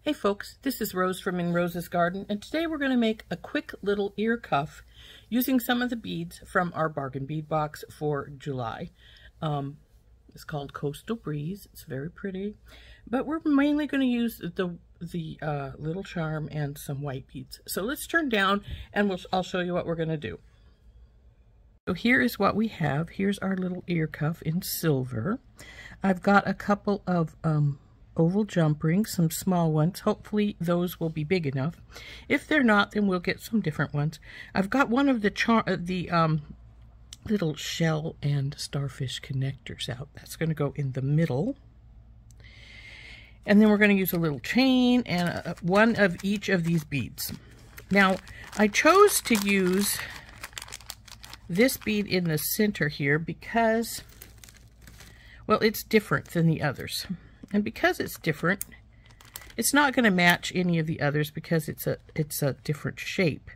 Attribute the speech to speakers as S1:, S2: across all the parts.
S1: Hey folks, this is Rose from In Rose's Garden, and today we're going to make a quick little ear cuff using some of the beads from our bargain bead box for July. It's called Coastal Breeze. It's very pretty, but we're mainly going to use the little charm and some white beads. So let's turn down and I'll show you what we're going to do. So here is what we have. Here's our little ear cuff in silver. I've got a couple of oval jump rings, some small ones. Hopefully those will be big enough. If they're not, then we'll get some different ones. I've got one of the little shell and starfish connectors out. That's going to go in the middle. And then we're going to use a little chain and one of each of these beads. Now, I chose to use this bead in the center here because, well, it's different than the others. And because it's different, it's not going to match any of the others because it's a different shape.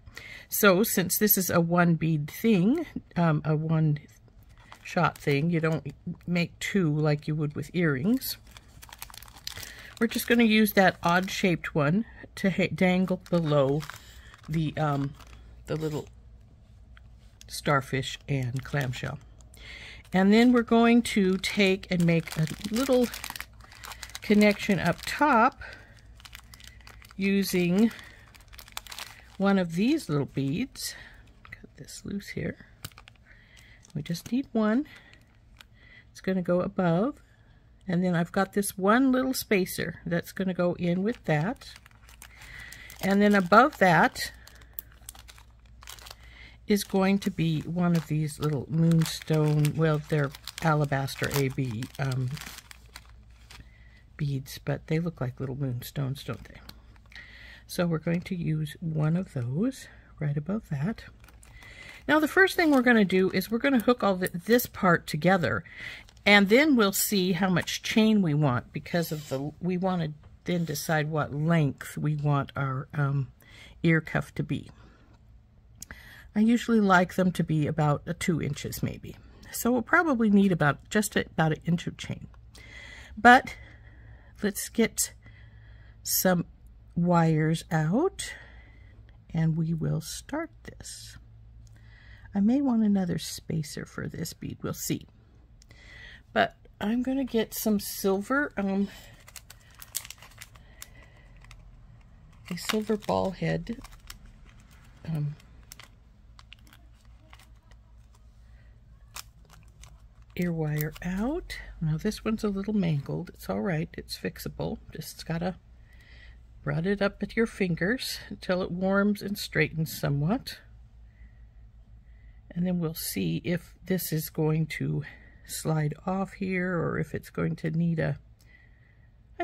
S1: So since this is a one bead thing, a one shot thing, you don't make two like you would with earrings. We're just going to use that odd shaped one to dangle below the little starfish and clamshell. And then we're going to take and make a little connection up top using one of these little beads. Cut this loose here. We just need one. It's going to go above, and then I've got this one little spacer that's going to go in with that, and then above that is going to be one of these little moonstone, well, they're alabaster AB beads, but they look like little moonstones, don't they? So we're going to use one of those right above that. Now the first thing we're going to do is we're going to hook all this part together, and then we'll see how much chain we want, because of we want to then decide what length we want our ear cuff to be. I usually like them to be about 2 inches maybe. So we'll probably need just about an inch of chain. But let's get some wires out and we will start this. I may want another spacer for this bead, we'll see. But I'm going to get some silver, a silver ball head ear wire out. Now this one's a little mangled. It's all right. It's fixable. Just gotta rub it up with your fingers until it warms and straightens somewhat. And then we'll see if this is going to slide off here or if it's going to need I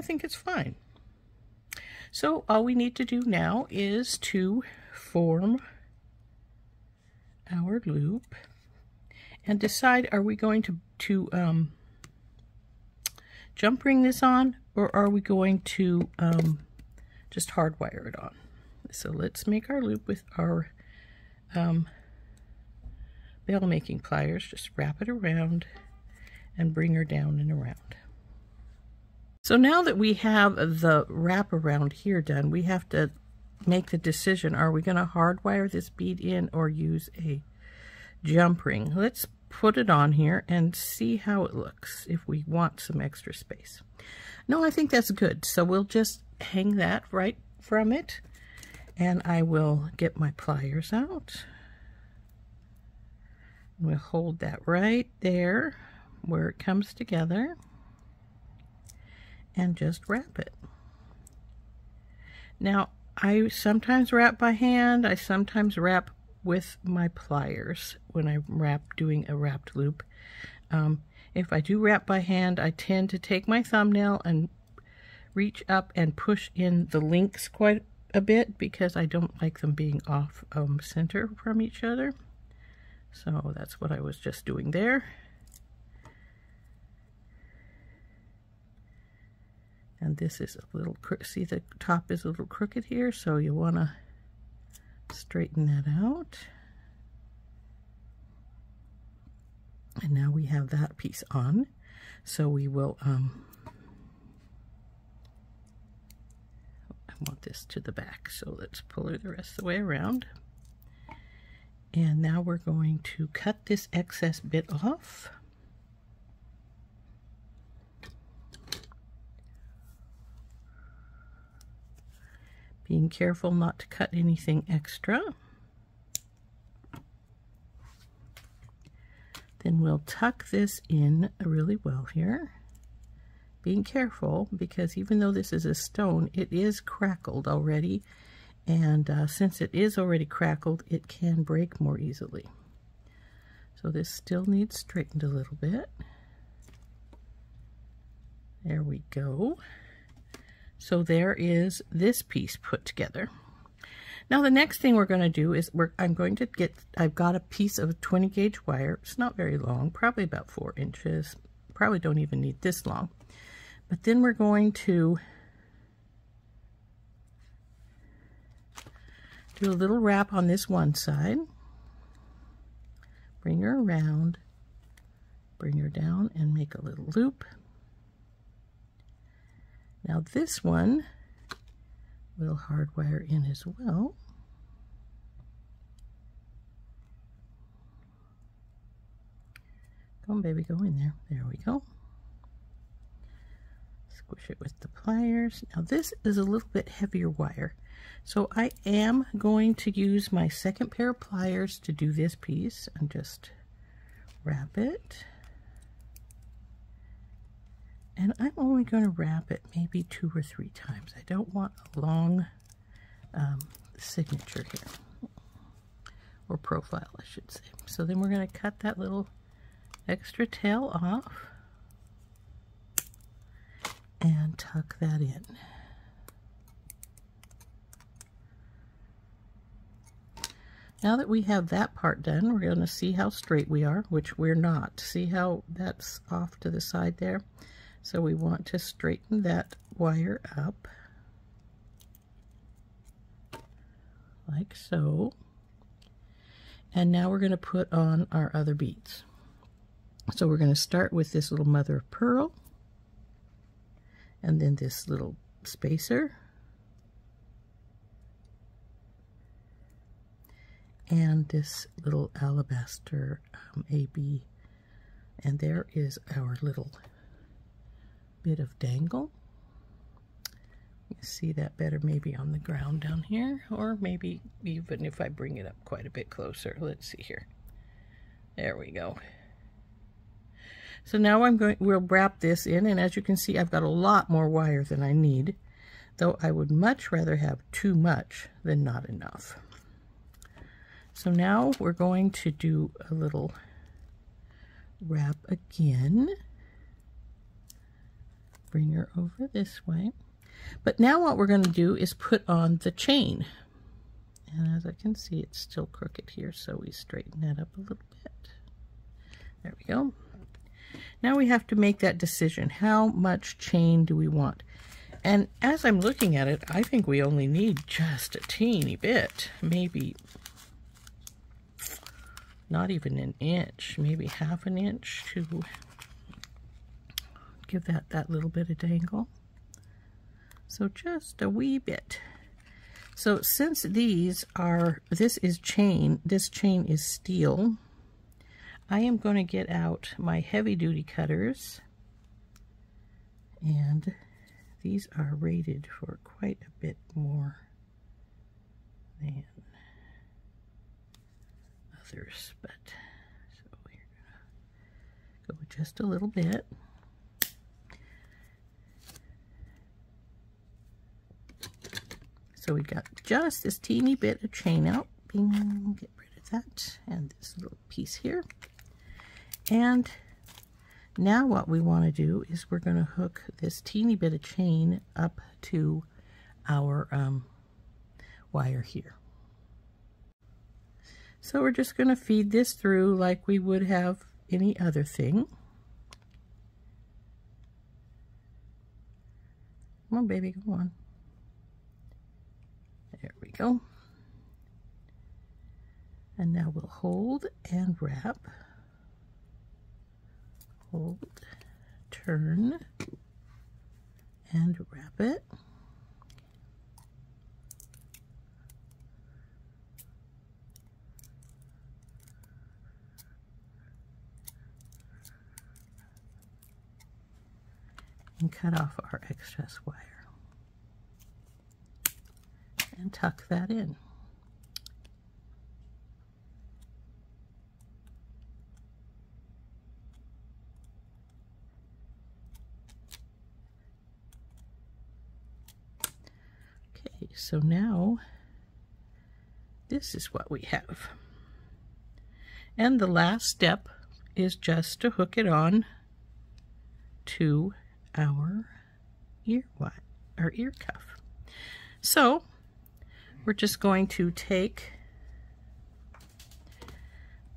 S1: think it's fine. So all we need to do now is to form our loop and decide, are we going to jump ring this on, or are we going to just hardwire it on? So let's make our loop with our bell making pliers. Just wrap it around and bring her down and around. So now that we have the wrap around here done, we have to make the decision, are we going to hardwire this bead in or use a jump ring? Let's put it on here and see how it looks if we want some extra space. No, I think that's good. So we'll just hang that right from it, and I will get my pliers out. We'll hold that right there where it comes together and just wrap it. Now, I sometimes wrap by hand. I sometimes wrap with my pliers when I'm doing a wrapped loop. If I do wrap by hand, I tend to take my thumbnail and reach up and push in the links quite a bit because I don't like them being off center from each other. So that's what I was just doing there. And this is a little, see the top is a little crooked here, so you want to straighten that out. And now we have that piece on, so we will want this to the back, so let's pull her the rest of the way around. And now we're going to cut this excess bit off. Being careful not to cut anything extra. Then we'll tuck this in really well here. Being careful, because even though this is a stone, it is crackled already. And since it is already crackled, it can break more easily. So this still needs straightened a little bit. There we go. So there is this piece put together. Now the next thing we're going to do is I've got a piece of 20 gauge wire. It's not very long, probably about 4 inches. Probably don't even need this long. But then we're going to do a little wrap on this one side. Bring her around, bring her down and make a little loop. Now this one we'll hardwire in as well. Come on, baby, go in there. There we go. Squish it with the pliers. Now this is a little bit heavier wire, so I am going to use my second pair of pliers to do this piece and just wrap it. And I'm only going to wrap it maybe 2 or 3 times. I don't want a long signature here, or profile I should say. So then we're going to cut that little extra tail off and tuck that in. Now that we have that part done, we're going to see how straight we are, which we're not. See how that's off to the side there? So we want to straighten that wire up like so. And now we're going to put on our other beads. So we're going to start with this little mother of pearl, and then this little spacer, and this little alabaster AB, and there is our little bit of dangle. You see that better maybe on the ground down here, or maybe even if I bring it up quite a bit closer. Let's see here. There we go. So now we'll wrap this in, and as you can see, I've got a lot more wire than I need, though I would much rather have too much than not enough. So now we're going to do a little wrap again. Bring her over this way. But now what we're going to do is put on the chain. And as I can see, it's still crooked here, so we straighten that up a little bit. There we go. Now we have to make that decision. How much chain do we want? And as I'm looking at it, I think we only need just a teeny bit. Maybe not even an inch, maybe half an inch to give that little bit of dangle. So just a wee bit. So since this is chain, this chain is steel, I am going to get out my heavy duty cutters, and these are rated for quite a bit more than others, but so we're going to go just a little bit. So we got just this teeny bit of chain out. Bing, get rid of that, and this little piece here. And now what we want to do is we're going to hook this teeny bit of chain up to our wire here. So we're just going to feed this through like we would have any other thing. Come on, baby, go on. There we go. And now we'll hold and wrap. Hold, turn, and wrap it. and cut off our excess wire and tuck that in. Okay, so now this is what we have. And the last step is just to hook it on to our ear cuff. So we're just going to take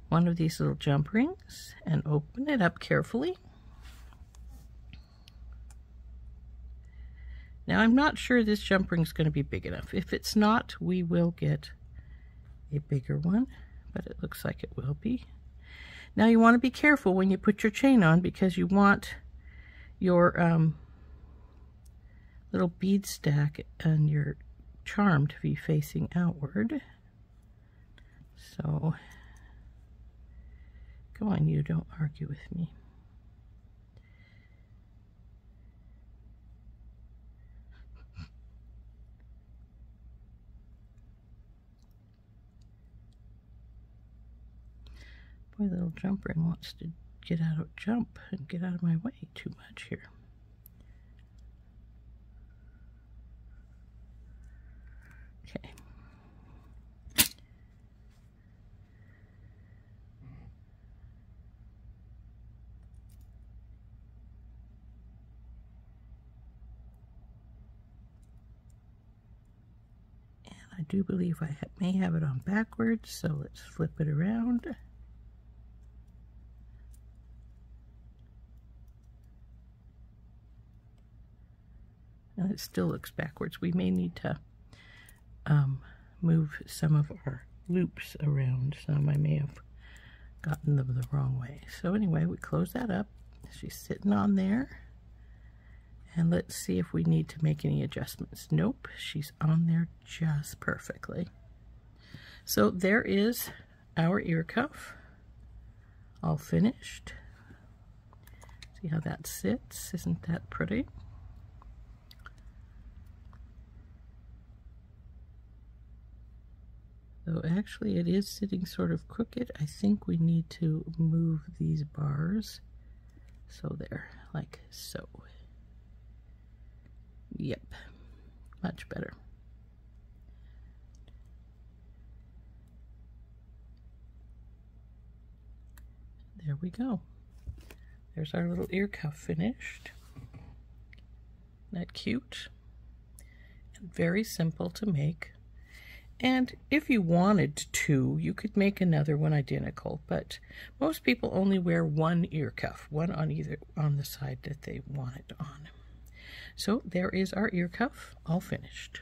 S1: one of these little jump rings and open it up carefully. Now I'm not sure this jump ring is going to be big enough. If it's not, we will get a bigger one, but it looks like it will be. Now you want to be careful when you put your chain on, because you want your little bead stack and your charm to be facing outward. So come on, you don't argue with me. Boy, the little jump ring wants to jump and get out of my way too much here. Okay. And I do believe I may have it on backwards, so let's flip it around. And it still looks backwards. We may need to move some of our loops around. Some I may have gotten them the wrong way. So anyway, we close that up. She's sitting on there. And let's see if we need to make any adjustments. Nope, she's on there just perfectly. So there is our ear cuff, all finished. See how that sits? Isn't that pretty? So actually it is sitting sort of crooked. I think we need to move these bars. So there, like so. Yep, much better. There we go. There's our little ear cuff finished. Isn't that cute? And very simple to make. And if you wanted to, you could make another one identical, but most people only wear one ear cuff, one on the side that they want it on. So there is our ear cuff, all finished.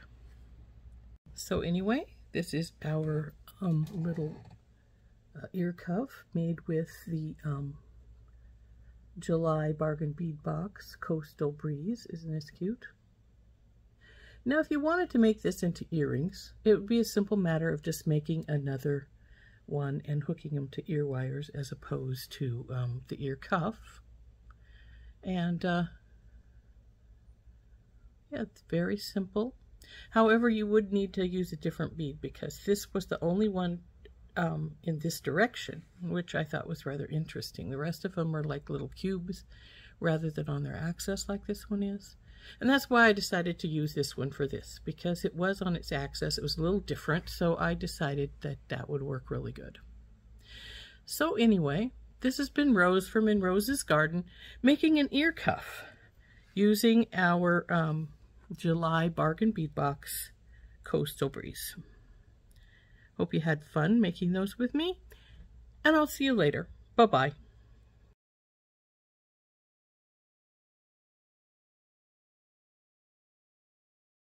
S1: So anyway, this is our little ear cuff made with the July Bargain Bead Box Coastal Breeze. Isn't this cute? Now, if you wanted to make this into earrings, it would be a simple matter of just making another one and hooking them to ear wires as opposed to the ear cuff. And yeah, it's very simple. However, you would need to use a different bead because this was the only one in this direction, which I thought was rather interesting. The rest of them are like little cubes rather than on their axis like this one is. And that's why I decided to use this one for this, because it was on its axis. It was a little different, so I decided that that would work really good. So anyway, this has been Rose from In Rose's Garden making an ear cuff using our July Bargain Bead Box Coastal Breeze. Hope you had fun making those with me, and I'll see you later. Bye-bye.